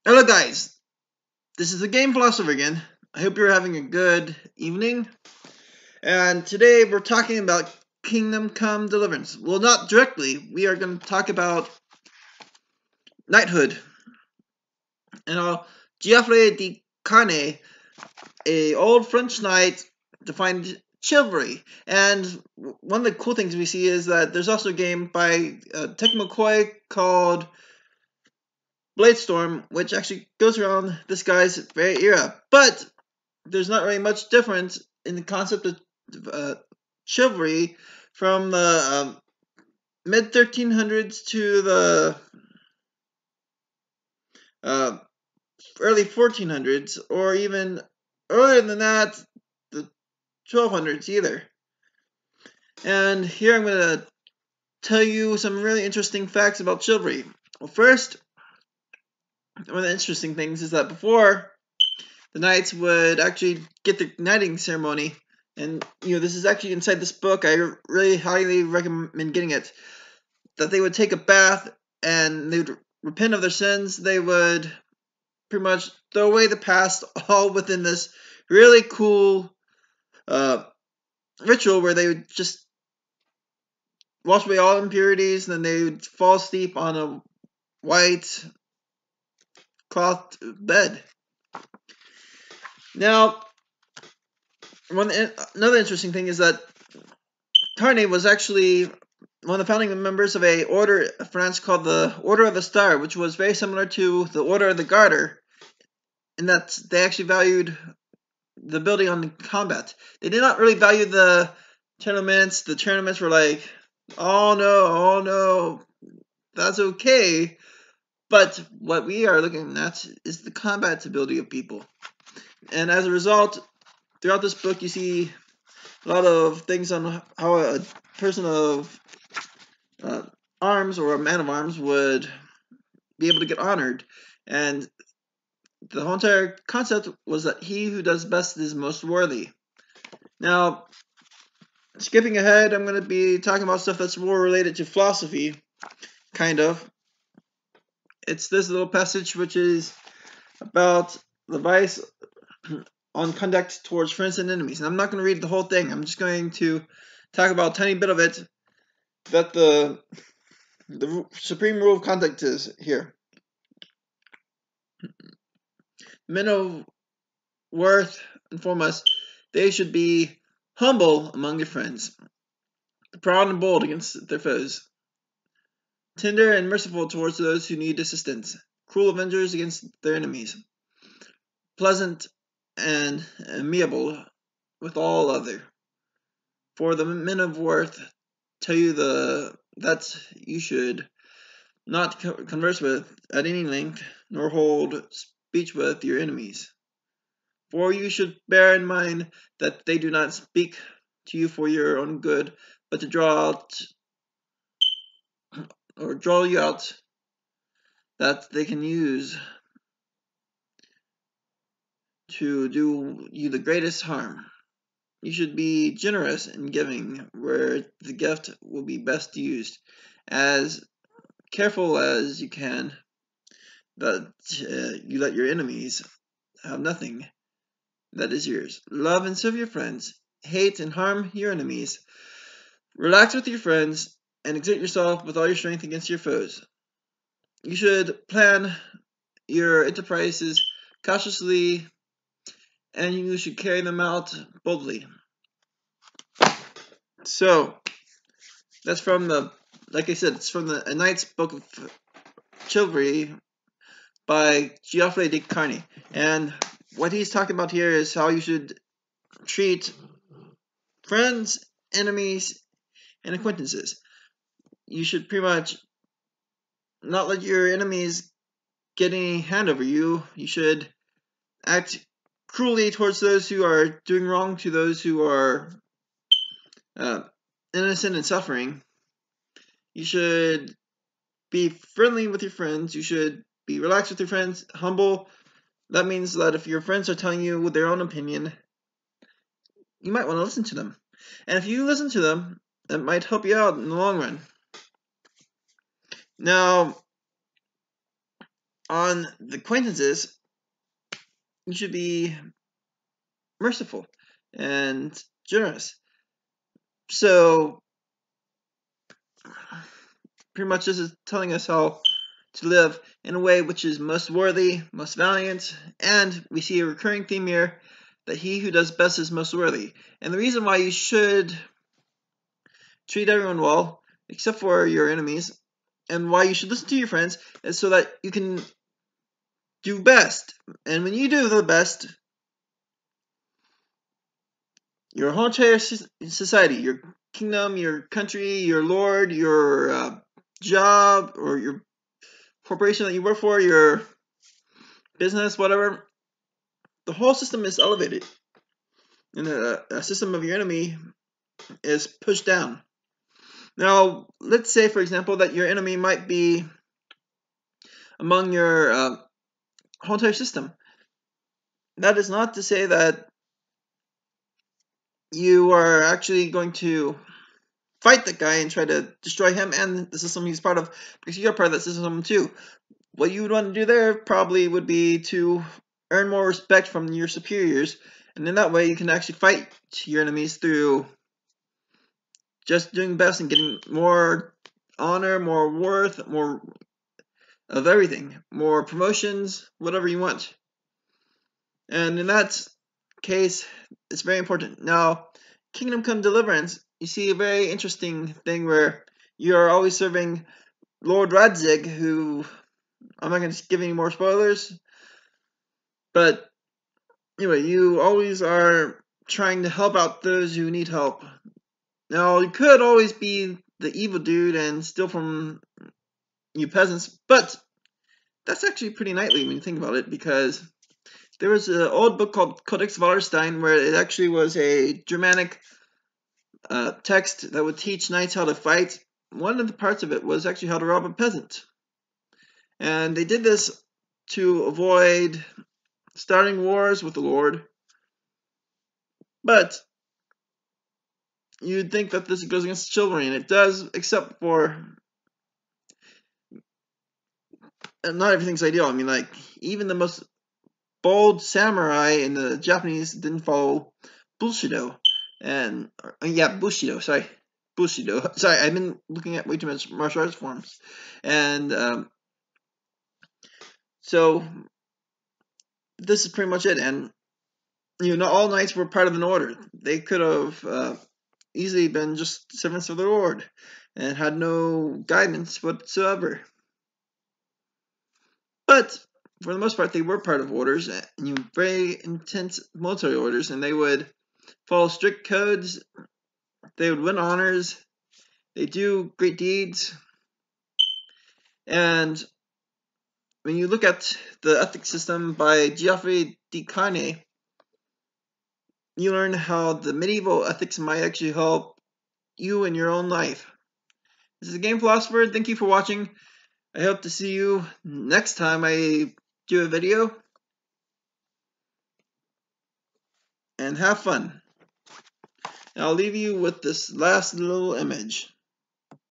Hello guys, this is the Game Philosopher again. I hope you're having a good evening. And today we're talking about Kingdom Come Deliverance. Well, not directly. We are going to talk about knighthood. And Chivalry de Carne, a old French knight, defined chivalry. And one of the cool things we see is that there's also a game by Tecmo Koei called Bladestorm, which actually goes around this guy's very era. But there's not really much difference in the concept of chivalry from the mid 1300s to the early 1400s, or even earlier than that, the 1200s either. And here I'm going to tell you some really interesting facts about chivalry. Well, first, one of the interesting things is that before, the knights would actually get the knighting ceremony, and this is actually inside this book. I really highly recommend getting it. That they would take a bath and they would repent of their sins. They would pretty much throw away the past, all within this really cool ritual where they would just wash away all impurities, and then they would fall asleep on a white cloth bed. Now, another interesting thing is that Carne was actually one of the founding members of a order in France called the Order of the Star, which was very similar to the Order of the Garter, in that they actually valued the ability on combat. They did not really value the tournaments. The tournaments were like, oh no, that's okay. But what we are looking at is the combat ability of people. And as a result, throughout this book, you see a lot of things on how a person of arms or a man of arms would be able to get honored. And the whole entire concept was that he who does best is most worthy. Now, skipping ahead, I'm going to be talking about stuff that's more related to philosophy, kind of. It's this little passage which is about the advice on conduct towards friends and enemies. And I'm not going to read the whole thing. I'm just going to talk about a tiny bit of it that the supreme rule of conduct is here. Men of worth and foremost, they should be humble among their friends, proud and bold against their foes, tender and merciful towards those who need assistance, cruel avengers against their enemies, pleasant and amiable with all other. For the men of worth tell you that you should not converse with at any length, nor hold speech with your enemies. For you should bear in mind that they do not speak to you for your own good, but to draw you out that they can use to do you the greatest harm. You should be generous in giving where the gift will be best used, as careful as you can that you let your enemies have nothing that is yours. Love and serve your friends. Hate and harm your enemies. Relax with your friends and exert yourself with all your strength against your foes. You should plan your enterprises cautiously, and you should carry them out boldly. So, that's from like I said, it's from A Knight's Book of Chivalry by Chivalry de Carne. And what he's talking about here is how you should treat friends, enemies, and acquaintances. You should pretty much not let your enemies get any hand over you. You should act cruelly towards those who are doing wrong to those who are innocent and suffering. You should be friendly with your friends. You should be relaxed with your friends, humble. That means that if your friends are telling you their own opinion, you might want to listen to them. And if you listen to them, that might help you out in the long run. Now, on the acquaintances, you should be merciful and generous. So pretty much this is telling us how to live in a way which is most worthy, most valiant, and we see a recurring theme here that he who does best is most worthy. And the reason why you should treat everyone well, except for your enemies, and why you should listen to your friends is so that you can do best. And when you do the best, your whole entire society, your kingdom, your country, your lord, your job, or your corporation that you work for, your business, whatever, the whole system is elevated. And the system of your enemy is pushed down. Now, let's say, for example, that your enemy might be among your whole entire system. That is not to say that you are actually going to fight that guy and try to destroy him and the system he's part of, because you're part of that system too. What you would want to do there probably would be to earn more respect from your superiors, and in that way you can actually fight your enemies through just doing best and getting more honor, more worth, more of everything, more promotions, whatever you want. And in that case, it's very important. Now, Kingdom Come Deliverance, you see a very interesting thing where you're always serving Lord Radzig, who, I'm not going to give any more spoilers, but anyway, you always are trying to help out those who need help. Now, you could always be the evil dude and steal from you peasants, but that's actually pretty knightly when you think about it, because there was an old book called Codex Wallerstein where it actually was a Germanic text that would teach knights how to fight. One of the parts of it was actually how to rob a peasant. And they did this to avoid starting wars with the Lord. But you'd think that this goes against chivalry, and it does, except for not everything's ideal. I mean, like, even the most bold samurai in the Japanese didn't follow Bushido. And, Bushido, sorry. Bushido. Sorry, I've been looking at way too much martial arts forms. And, so, this is pretty much it. And, not all knights were part of an order. They could have easily been just servants of the Lord and had no guidance whatsoever. But for the most part, they were part of orders, and very intense military orders, and they would follow strict codes. They would win honors. They do great deeds. And when you look at the ethics system by Chivalry de Carne, you learn how the medieval ethics might actually help you in your own life. This is the Game Philosopher. Thank you for watching. I hope to see you next time I do a video. And have fun. And I'll leave you with this last little image.